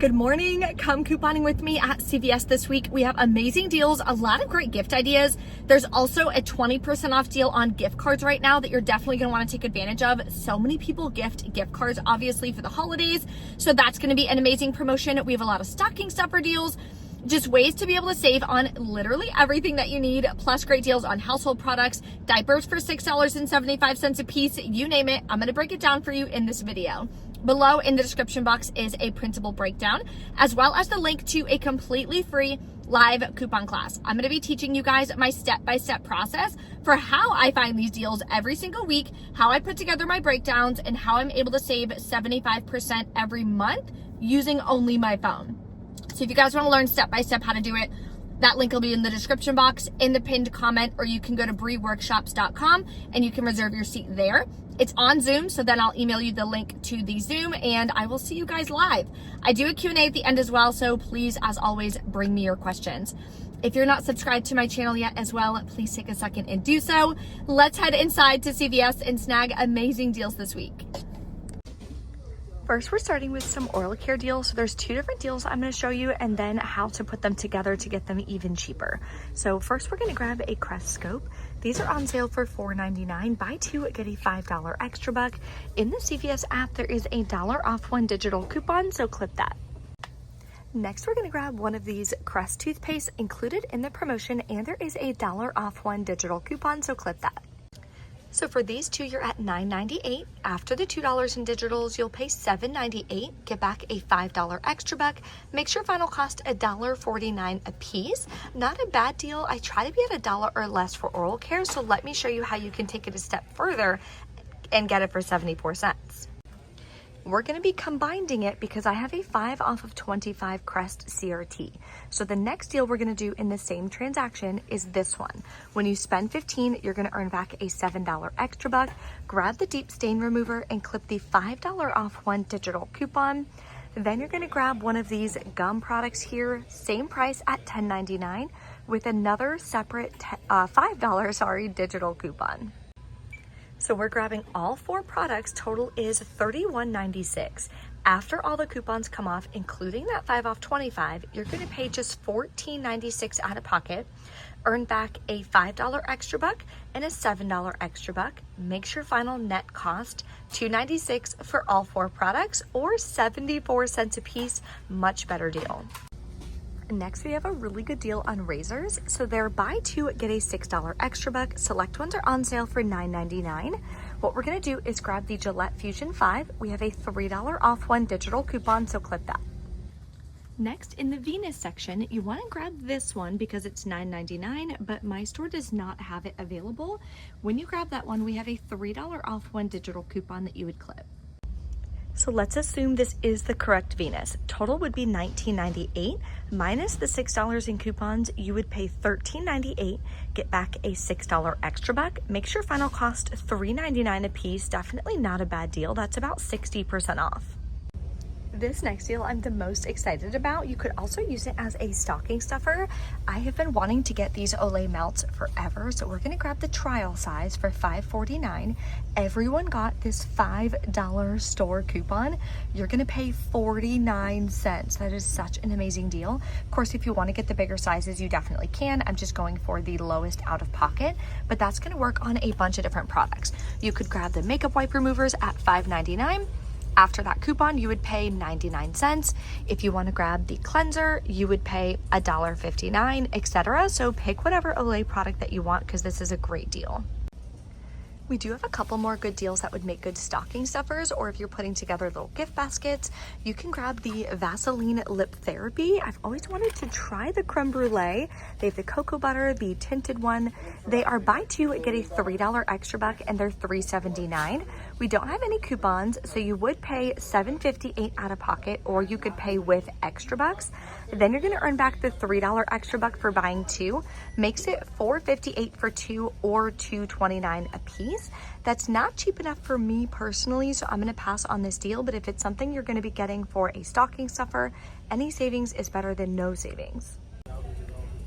Good morning. Come couponing with me at CVS this week. We have amazing deals, a lot of great gift ideas. There's also a 20% off deal on gift cards right now that you're definitely going to want to take advantage of. So many people gift gift cards, obviously, for the holidays. So that's going to be an amazing promotion. We have a lot of stocking stuffer deals, just ways to be able to save on literally everything that you need, plus great deals on household products, diapers for $6.75 a piece, you name it. I'm going to break it down for you in this video. Below in the description box is a printable breakdown, as well as the link to a completely free live coupon class. I'm going to be teaching you guys my step-by-step process for how I find these deals every single week, how I put together my breakdowns, and how I'm able to save 75% every month using only my phone. So if you guys want to learn step-by-step how to do it, that link will be in the description box, in the pinned comment, or you can go to breeworkshops.com and you can reserve your seat there. It's on Zoom, so then I'll email you the link to the Zoom and I will see you guys live. I do a Q&A at the end as well, so please, as always, bring me your questions. If you're not subscribed to my channel yet as well, please take a second and do so. Let's head inside to CVS and snag amazing deals this week. First, we're starting with some oral care deals. So there's two different deals I'm going to show you and then how to put them together to get them even cheaper. So first, we're going to grab a Crest scope. These are on sale for $4.99. Buy two, get a $5 extra buck. In the CVS app, there is a $1 off one digital coupon, so clip that. Next, we're going to grab one of these Crest toothpaste included in the promotion, and there is a $1 off one digital coupon, so clip that. So for these two, you're at $9.98. After the $2 in digitals, you'll pay $7.98. Get back a $5 extra buck. Makes your final cost $1.49 a piece. Not a bad deal. I try to be at $1 or less for oral care, so let me show you how you can take it a step further and get it for 74 cents. We're going to be combining it because I have a 5 off of 25 Crest CRT. So the next deal we're going to do in the same transaction is this one. When you spend $15, you're going to earn back a $7 extra buck. Grab the deep stain remover and clip the $5 off one digital coupon. Then you're going to grab one of these gum products here, same price at $10.99 with another separate $5 digital coupon. So we're grabbing all four products. Total is $31.96. After all the coupons come off, including that 5 off 25, you're going to pay just $14.96 out of pocket, earn back a $5 extra buck and a $7 extra buck. Makes your final net cost $2.96 for all four products, or 74 cents a piece. Much better deal. Next, we have a really good deal on razors. So they're buy two, get a $6 extra buck. Select ones are on sale for $9.99. What we're going to do is grab the Gillette Fusion 5. We have a $3 off one digital coupon, so clip that. Next, in the Venus section, you want to grab this one because it's $9.99, but my store does not have it available. When you grab that one, we have a $3 off one digital coupon that you would clip. So let's assume this is the correct Venus. Total would be $19.98 minus the $6 in coupons. You would pay $13.98, get back a $6 extra buck. Makes your final cost $3.99 a piece. Definitely not a bad deal. That's about 60% off. This next deal I'm the most excited about. You could also use it as a stocking stuffer. I have been wanting to get these Olay melts forever, so we're going to grab the trial size for $5.49. Everyone got this $5 store coupon. You're going to pay 49 cents. That is such an amazing deal. Of course, if you want to get the bigger sizes, you definitely can. I'm just going for the lowest out of pocket, but that's going to work on a bunch of different products. You could grab the makeup wipe removers at $5.99. After that coupon, you would pay 99 cents. If you want to grab the cleanser, you would pay $1.59, etc. So pick whatever Olay product that you want because this is a great deal. We do have a couple more good deals that would make good stocking stuffers, or if you're putting together little gift baskets, you can grab the Vaseline Lip Therapy. I've always wanted to try the creme brulee. They have the cocoa butter, the tinted one. They are buy two, get a $3 extra buck, and they're $3.79. We don't have any coupons, so you would pay $7.58 out of pocket, or you could pay with extra bucks. Then you're going to earn back the $3 extra buck for buying two. Makes it $4.58 for two, or $2.29 a piece. That's not cheap enough for me personally, so I'm going to pass on this deal, but if it's something you're going to be getting for a stocking stuffer, any savings is better than no savings.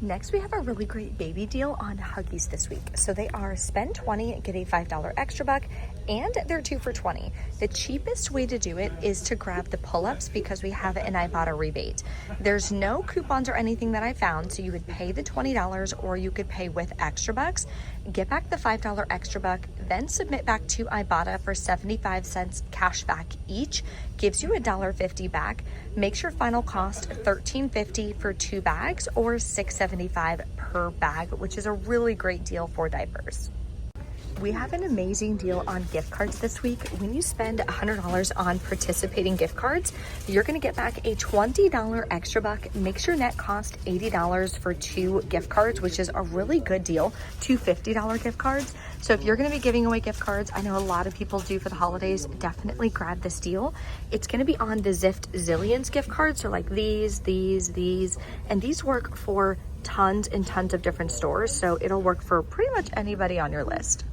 Next, we have a really great baby deal on Huggies this week. So they are spend $20, get a $5 extra buck, and they're 2 for $20. The cheapest way to do it is to grab the pull-ups because we have an Ibotta rebate. There's no coupons or anything that I found, so you would pay the $20 or you could pay with extra bucks, get back the $5 extra buck, then submit back to Ibotta for 75 cents cash back each, gives you $1.50 back, makes your final cost $13.50 for 2 bags or $6.75 per bag, which is a really great deal for diapers. We have an amazing deal on gift cards this week. When you spend $100 on participating gift cards, you're going to get back a $20 extra buck. Makes your net cost $80 for 2 gift cards, which is a really good deal. 2 $50 gift cards. So if you're going to be giving away gift cards, I know a lot of people do for the holidays, definitely grab this deal. It's going to be on the Zift Zillions gift cards. So like these, and these work for tons and tons of different stores. So it'll work for pretty much anybody on your list.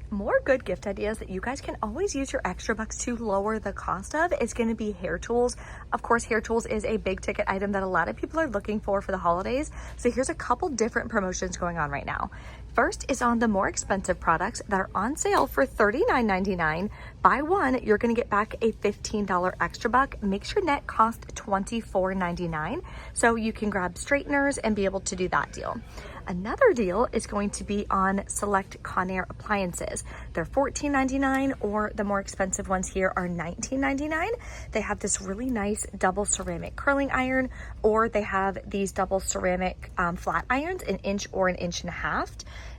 More good gift ideas that you guys can always use your extra bucks to lower the cost of is going to be hair tools. Of course, hair tools is a big ticket item that a lot of people are looking for the holidays. So here's a couple different promotions going on right now. First is on the more expensive products that are on sale for $39.99. Buy one, you're going to get back a $15 extra buck. Makes your net cost $24.99. So you can grab straighteners and be able to do that deal. Another deal is going to be on select Conair appliances. They're $14.99, or the more expensive ones here are $19.99. They have this really nice double ceramic curling iron, or they have these double ceramic flat irons, 1 inch or 1.5 inches.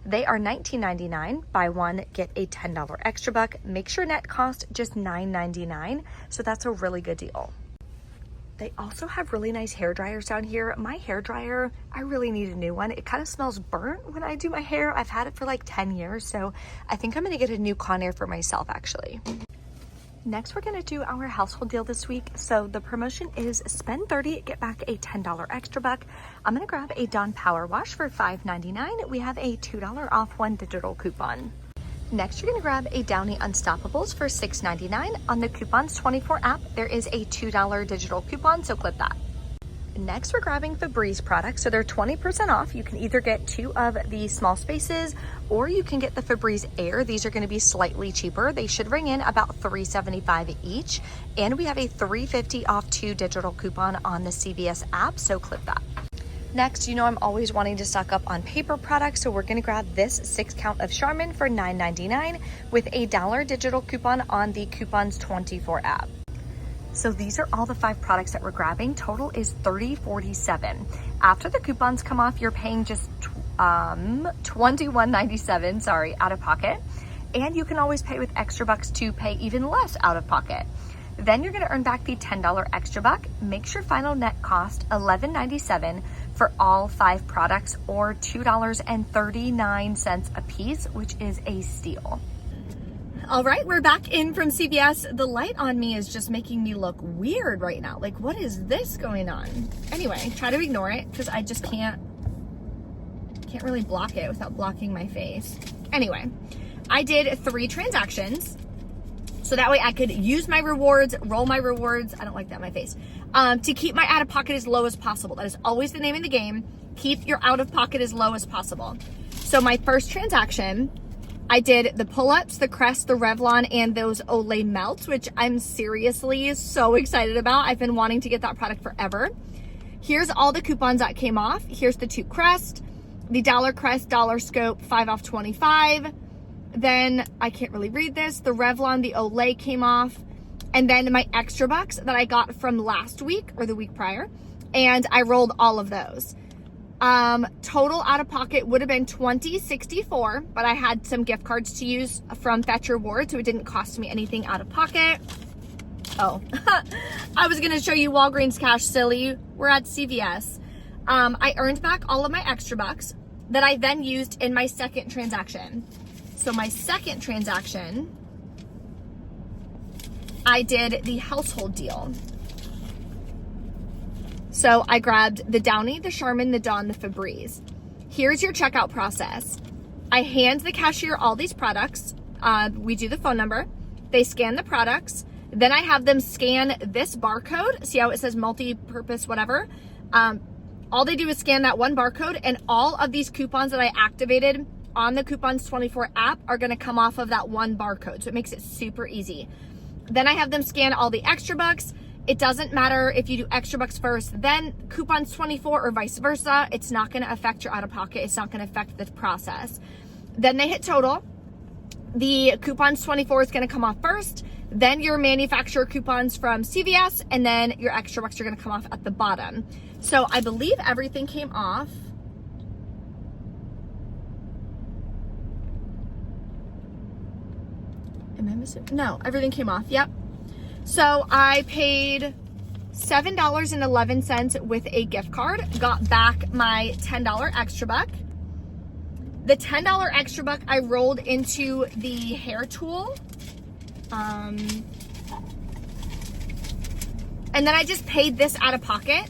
They are $19.99. Buy one, get a $10 extra buck. Makes your net cost just $9.99. So that's a really good deal. They also have really nice hair dryers down here. My hair dryer, I really need a new one. It kind of smells burnt when I do my hair. I've had it for like 10 years, so I think I'm gonna get a new Conair for myself actually. Next, we're gonna do our household deal this week. So the promotion is spend $30, get back a $10 extra buck. I'm gonna grab a Dawn Power Wash for $5.99. We have a $2 off 1 digital coupon. Next, you're gonna grab a Downy Unstoppables for $6.99. On the Coupons 24 app, there is a $2 digital coupon, so click that. Next, we're grabbing Febreze products. So they're 20% off. You can either get 2 of the small spaces, or you can get the Febreze Air. These are gonna be slightly cheaper. They should ring in about $3.75 each. And we have a $3.50 off 2 digital coupon on the CVS app, so click that. Next, you know I'm always wanting to stock up on paper products, so we're gonna grab this 6 count of Charmin for $9.99 with a $1 digital coupon on the Coupons 24 app. So these are all the 5 products that we're grabbing. Total is $30.47. After the coupons come off, you're paying just $21.97, out of pocket. And you can always pay with extra bucks to pay even less out of pocket. Then you're gonna earn back the $10 extra buck. Makes your final net cost $11.97 for all 5 products, or $2.39 a piece, which is a steal. All right, we're back in from CVS. The light on me is just making me look weird right now. Like, what is this going on? Anyway, try to ignore it because I just can't really block it without blocking my face. Anyway, I did 3 transactions. So that way I could use my rewards, roll my rewards, I don't like that in my face, to keep my out-of-pocket as low as possible. That is always the name of the game. Keep your out-of-pocket as low as possible. So my first transaction, I did the pull-ups, the Crest, the Revlon, and those Olay melts, which I'm seriously so excited about. I've been wanting to get that product forever. Here's all the coupons that came off. Here's the 2 Crest, the $1 Crest, $1 Scope, 5 off 25. Then I can't really read this. The Revlon, the Olay came off. And then my extra bucks that I got from last week or the week prior. And I rolled all of those. Total out of pocket would have been $20.64, but I had some gift cards to use from Fetch Rewards, so it didn't cost me anything out of pocket. Oh, I was gonna show you Walgreens cash, silly. We're at CVS. I earned back all of my extra bucks that I then used in my second transaction. So my second transaction, I did the household deal. So I grabbed the Downy, the Charmin, the Dawn, the Febreze. Here's your checkout process. I hand the cashier all these products. We do the phone number. They scan the products. Then I have them scan this barcode. See how it says multi-purpose, whatever? All they do is scan that one barcode, and all of these coupons that I activated on the Coupons24 app are gonna come off of that one barcode. So it makes it super easy. Then I have them scan all the extra bucks. It doesn't matter if you do extra bucks first, then Coupons24 or vice versa. It's not gonna affect your out-of-pocket. It's not gonna affect the process. Then they hit total. The Coupons24 is gonna come off first, then your manufacturer coupons from CVS, and then your extra bucks are gonna come off at the bottom. So I believe everything came off. Am I missing? No, everything came off, yep. So I paid $7.11 with a gift card, got back my $10 extra buck. The $10 extra buck I rolled into the hair tool. And then I just paid this out of pocket.